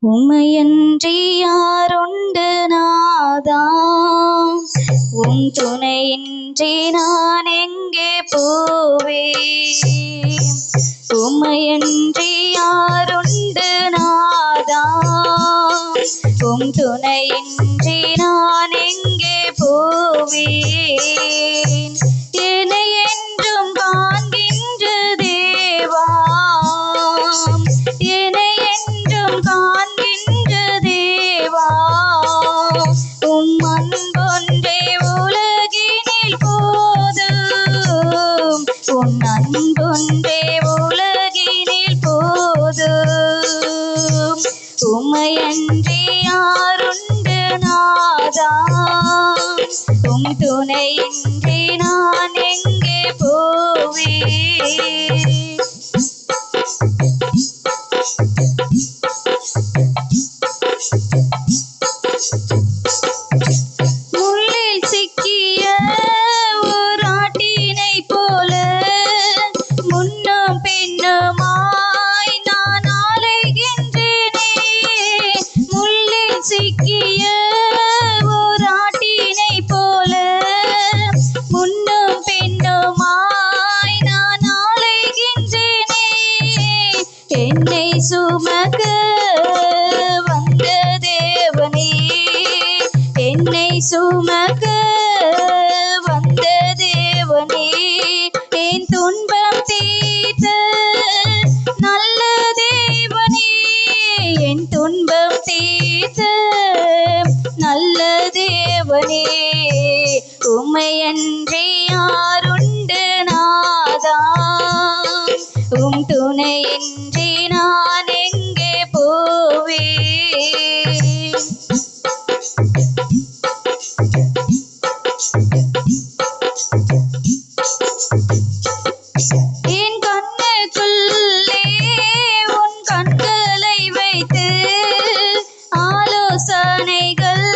உம்மையன்றி யாருண்டு நாதா, உம் துணையின்றி நான் எங்கே போவேன்? உம்மையன்றி யாருண்டு நாதா, உம் துணையின்றி நான் எங்கே போவேன்? என்னை என்றும் காண்கின்ற தேவா, என்னை என்றும் காண்கின்ற தேவா, உம் அன்பொன்றே உலகினில் போதும், உன் அன்பொன்றே உலகினில் போதும். உம்மையன்றி யாருண்டு நாதா, உம் துணையின்றி நான் எங்கே போவேன்? முள்ளில் சிக்கிய ஓராட்டினை போல முன்னும் பின்னுமாய் நான் அலைகின்றேனே. முள்ளில் சிக்கிய ஓராட்டினை போல முன்னும் பின்னுமாய் நான் அலைகின்றேனே. என்னை சுமக்க வந்த தேவனே, என்னை சுமக்க வந்த தேவனே, என் துன்பம் தீர்த்த நல்ல தேவனே, என் துன்பம் தீர்த்த நல்ல தேவனே. உம்மையன்றி யாருண்டு நாதா, உம் துணையின்றி நான் எங்கே போவேன்? என் கண்ணுக்குள்ளே உன் கண்களை வைத்து ஆலோசனைகள்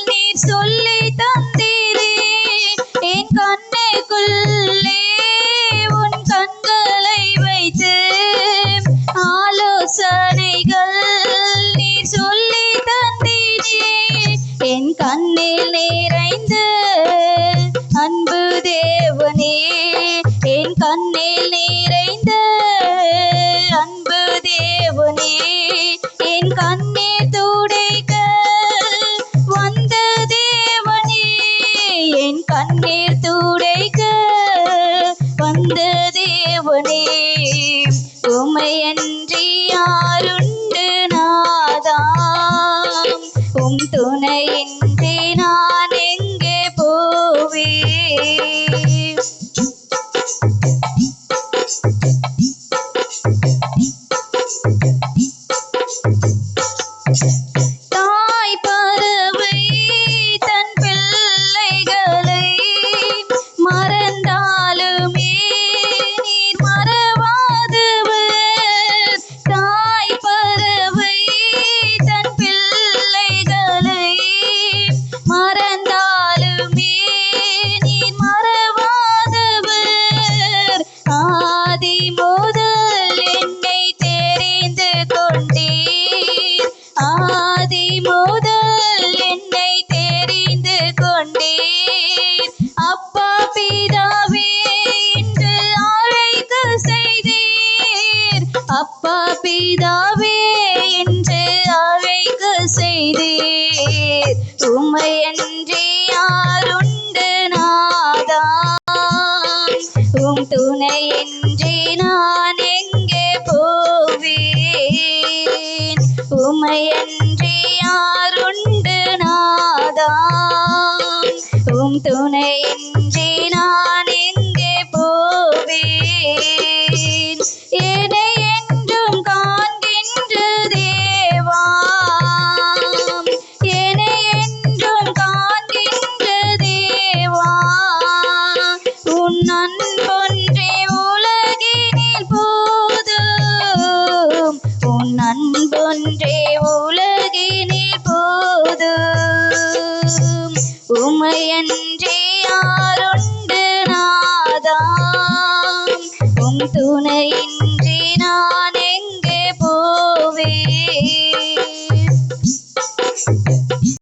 நீர் சொல்லி தந்தீரே. என் கண்ணுக்குள்ளே உன் கண்களை வைத்து ஆலோசனைகள் நீர் சொல்லி தந்தீரே. என் கண்ணில் நிறைந்த அன்பு தேவனே, என் கண்ணில் நிறைந்த அன்பு தேவனே, என் கண்ணீர் துடைக்க வந்த தேவனே, என் கண்ணீர் துடைக்க வந்த தேவனே. உம்மையன்றி யாருண்டு நாதா, உம் துணையின்றி நான் எங்கே போவேன்? தாய் பறவை தன் பிள்ளைகளை மறந்தாலுமே நீர் மறவாதவர். தாய் பறவை தன் பிள்ளைகளை மறந்தாலுமே நீர் மறவாதவர். ஆதி முதல் என்னை தெரிந்து கொண்டீர், ஆதி முதல் என்னை தெரிந்து கொண்டீர். அப்பா பிதாவே என்று அழைக்க செய்தீர், அப்பா பிதாவே